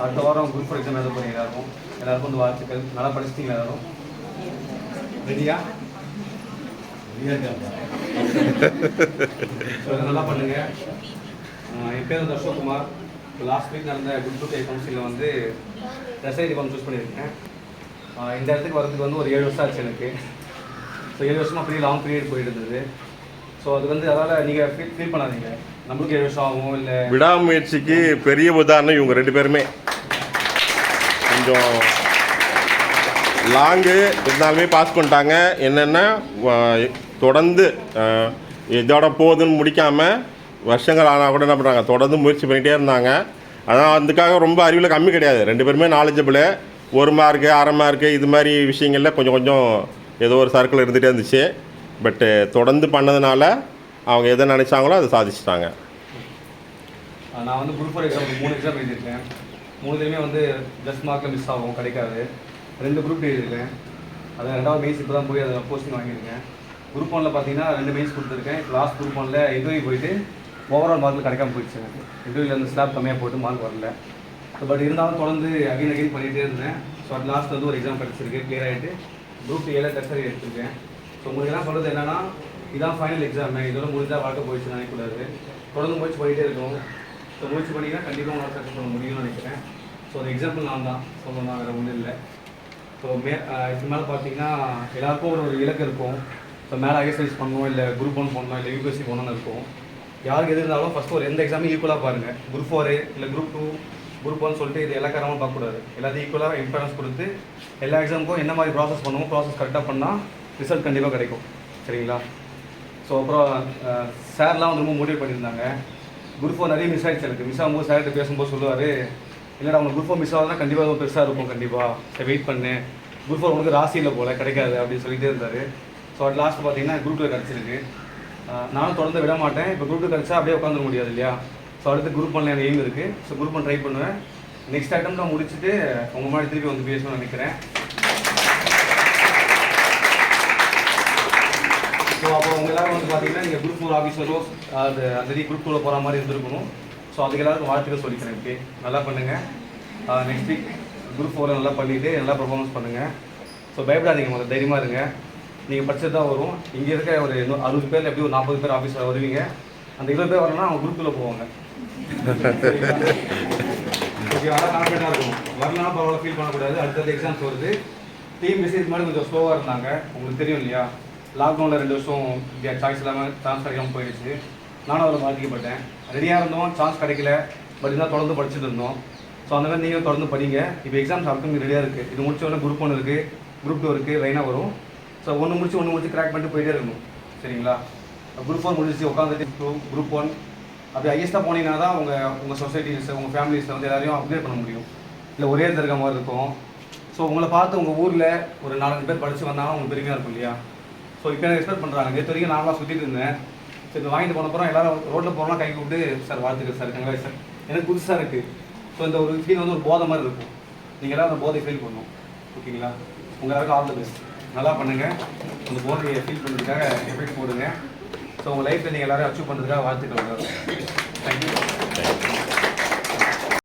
அடுத்த வாரம் group 4 exam எழுத போகிறீங்க எல்லாருக்கும் வந்து வாழ்த்துக்கள். நல்லா படிச்சிட்டிங்களா எல்லாரும்? ரெடியா? நல்லா பண்ணுங்க. என் பேர் வந்து அசோக்குமார். லாஸ்ட் வீக் நடந்த குரூப் 2 கவுன்சிலில் வந்து எஸ்ஐ டிபார்ட்மெண்ட் சூஸ் பண்ணியிருக்கேன். இந்த இடத்துக்கு வரதுக்கு வந்து ஒரு 7 வருஷம் ஆச்சு எனக்கு. ஸோ 7 வருஷமாக அப்படியே லாங் பீரியட் போயிட்டு இருந்தது. ஸோ அது வந்து அதால் நீங்கள் ஃபீல் பண்ணாதீங்க, நம்மளுக்கு 7 வருஷம் ஆகும். இல்லை, விடாமுயற்சிக்கு பெரிய உதாரணம் இவங்க 2 பேருமே. கொஞ்சம் லாங்கு இருந்தாலுமே பாஸ் பண்ணிட்டாங்க. என்னென்னா தொடர்ந்து இதோட போகுதுன்னு முடிக்காமல் வருஷங்கள் ஆனால் கூட என்ன பண்ணுறாங்க, தொடர்ந்து முயற்சி பண்ணிகிட்டே இருந்தாங்க. அதான் அதுக்காக ரொம்ப அறிவில் கம்மி கிடையாது. 2 பேருமே நாலேஜபிள். 1 மார்க்கு 1/2 மார்க்கு இது மாதிரி விஷயங்களில் கொஞ்சம் கொஞ்சம் ஏதோ ஒரு சர்க்கிள் இருந்துகிட்டே இருந்துச்சு. பட்டு தொடர்ந்து பண்ணதுனால அவங்க எதை நினச்சாங்களோ அதை சாதிச்சிட்டாங்க. நான் வந்து குரூப் 4 எக்ஸாம் 3 எக்ஸாம் எழுதியிருக்கேன். 3லேயுமே வந்து ஜஸ்ட் மார்க்கில் மிஸ் ஆகும், கிடைக்காது. 2 குரூப் எழுதியிருக்கேன். அது 2வது மெயின்ஸ் இப்போ தான் போய் அதை போஸ்டிங் வாங்கியிருக்கேன். குரூப் 1ல் பார்த்தீங்கன்னா 2 மெயின்ஸ் கொடுத்துருக்கேன். லாஸ்ட் குரூப் 1ல் இன்டர்வியூ போயிட்டு ஓவரால் மார்க்கில் கிடைக்காம போயிடுச்சு எனக்கு. இன்டர்வியூவில் வந்து ஸ்லாப் கம்மியாக போட்டு மார்க் வரல. பட் இருந்தாலும் தொடர்ந்து அகைன் பண்ணிகிட்டே இருந்தேன். ஸோ அது லாஸ்ட் வந்து ஒரு எக்ஸாம் கிடச்சிருக்கு, கிளியர் ஆகிட்டு குரூப் 7 டெஸ்ட் எடுத்துருக்கேன். ஸோ உங்களுக்கு எல்லாம் சொல்கிறது என்னென்னா, இதான் ஃபைனல் எக்ஸாமு, இதோட முடிஞ்சால் வாழ்க்கை போயிடுச்சு நினைக்கக்கூடாது. தொடர்ந்து முயற்சி பண்ணிகிட்டே இருக்கும். ஸோ முயற்சி பண்ணிங்கன்னா கண்டிப்பாக உங்களால் சக்ஸஸ் பண்ண முடியும்னு நினைக்கிறேன். ஸோ அந்த எக்ஸாம்பிள் நான் தான் சொல்லணும், வேறு ஒன்றும் இல்லை. ஸோ இதுக்கு மேலே பார்த்தீங்கன்னா எல்லாருக்கும் ஒரு இலக்கு இருக்கும். ஸோ மேலே ஐஎஸ்ஐஸ் பண்ணணும், இல்லை குரூப் 1 போடணும், இல்லை யூபிஎஸ்சி போகணும்னு இருக்கும். யாருக்கு எது இருந்தாலும் ஃபஸ்ட்டு ஒரு எந்த எக்ஸாமும் ஈக்குவலாக பாருங்கள். குரூப் 4 இல்லை குரூப் 2 குரூப் 1 சொல்லிட்டு இது எல்லா காரணமும் பார்க்கக்கூடாது. எல்லாத்தையும் ஈக்குவலாக இம்பார்ட்டன்ஸ் கொடுத்து எல்லா எக்ஸாமுக்கும் என்ன மாதிரி ப்ராசஸ் பண்ணுவோம், ப்ராசஸ் கரெக்டாக பண்ணால் ரிசல்ட் கண்டிப்பாக கிடைக்கும். சரிங்களா? ஸோ அப்புறம் சார்லாம் வந்து ரொம்ப மோட்டிவேட் பண்ணியிருந்தாங்க. குரூப் 4 நிறைய மிஸ் ஆகிடுச்சு எனக்கு. மிஸ் ஆகும்போது சார்கிட்ட பேசும்போது சொல்லுவார், இல்லைடா அவங்க குரூப் 4 மிஸ் ஆகுதுன்னா கண்டிப்பாக அதுவும் பெருசாக இருக்கும், கண்டிப்பாக சரி வெயிட் பண்ணு, குரூப் 4 உனக்கு ராசியில் போல் கிடைக்காது அப்படின்னு சொல்லிகிட்டே இருந்தார். ஸோ அது லாஸ்ட்டு பார்த்தீங்கன்னா குரூப் 2 கிடச்சிருக்கு. நானும் தொடர்ந்து விட மாட்டேன். இப்போ குரூப் 2 கிடச்சா அப்படியே உட்காந்துட முடியாது இல்லையா? ஸோ அடுத்து குரூப் 1ல எனக்கு எய்ம் இருக்குது. ஸோ குரூப் 1 ட்ரை பண்ணுவேன். நெக்ஸ்ட் அட்டம்ப்ட் நான் முடிச்சுட்டு உங்கள் முன்னாடி திருப்பி வந்து பேசணும்னு நினைக்கிறேன். ஸோ அப்போ உங்கள் எல்லாரும் வந்து பார்த்தீங்கன்னா நீங்கள் குரூப் 4 ஆஃபீஸரோ அது அந்த குரூப் 2ல் போகிற மாதிரி இருந்திருக்கணும். ஸோ அதுக்கு எல்லாருக்கும் வாழ்த்துக்கள் சொல்லிக்கிறேன். ஓகே, நல்லா பண்ணுங்கள். நெக்ஸ்ட் வீக் குரூப் 4 நல்லா பண்ணிவிட்டு நல்லா பர்ஃபார்மன்ஸ் பண்ணுங்கள். ஸோ பயப்படாதீங்க, முதல்ல தைரியமாக இருங்க. நீங்கள் படிச்சது தான் வரும். இங்கே இருக்க ஒரு 60 பேரில் எப்படி ஒரு 40 பேர் ஆஃபீஸில் வருவீங்க. அந்த 20 பேர் வரணும்னா அவங்க குரூப்பில் போவாங்க. ஓகே, நல்லா கான்ஃபிடண்டாக இருக்கும். வரலன்னா பரவாயில்ல, ஃபீல் பண்ணக்கூடாது. அடுத்தது எக்ஸாம்ஸ் வருது. டீம் மெசேஜ் மாதிரி கொஞ்சம் ஸ்லோவாக இருந்தாங்க, உங்களுக்கு தெரியும் இல்லையா? லாக்டவுனில் 2 வருஷம் சாய்ஸ் இல்லாமல் சான்ஸ் கிடைக்காமல் போயிடுச்சு. நானும் அதில் பாதிக்கப்பட்டேன். ரெடியாக இருந்தோம், சான்ஸ் கிடைக்கல. பட் இருந்தால் தொடர்ந்து படிச்சுட்டு இருந்தோம். ஸோ அந்த மாதிரி நீங்கள் தொடர்ந்து படிங்க. இப்போ எக்ஸாம்ஸ் அடுத்து ரெடியாக இருக்குது. இது முடிச்ச உடனே குரூப் 1 இருக்குது, குரூப் 2 இருக்குது, லைனாக வரும். ஸோ ஒன்று முடிச்சு கிராக் பண்ணிட்டு போயிட்டே இருக்கணும். சரிங்களா? குரூப் 4 முடிச்சு உட்காந்துட்டு குரூப் 1 அப்படி ஹையஸ்ட்டாக போனீங்கன்னா தான் உங்கள் சொசைட்டிஸ், உங்கள் ஃபேமிலிஸில் வந்து எல்லாரையும் அப்கிரேட் பண்ண முடியும். இல்லை ஒரே இடத்துல இருக்க மாதிரி இருக்கும். ஸோ உங்களை பார்த்து உங்கள் ஊரில் ஒரு 4-5 பேர் படித்து வந்தாலும் உங்களுக்கு பெருமையாக இருக்கும் இல்லையா? ஸோ இப்போ எனக்கு எக்ஸ்பெக்ட் பண்ணுறாங்க. நேற்று வரைக்கும் நான்லாம் சுற்றிட்டு இருந்தேன். ஸோ இப்போ வாங்கிட்டு போனப்புறம் எல்லோரும் ரோட்டில் போனால் கை கூப்பிட்டு சார் வாழ்த்துக்கள் சார், கங்க்ராட்ஸ் சார். எனக்கு புதுசாக இருக்குது. ஸோ இந்த ஒரு ஃபீல் வந்து ஒரு போதை மாதிரி இருக்கும். நீங்கள் எல்லாம் அந்த போதை ஃபீல் பண்ணணும். ஓகேங்களா? உங்கள் எல்லாருக்கும் ஆல் தி பெஸ்ட். நல்லா பண்ணுங்கள். அந்த போதையை ஃபீல் பண்ணுறதுக்காக எஃபெக்ட் போடுங்க. ஸோ உங்கள் லைஃப்பில் நீங்கள் எல்லோரும் அச்சீவ் பண்ணுறதுக்காக வாழ்த்துக்கள். தேங்க்யூ.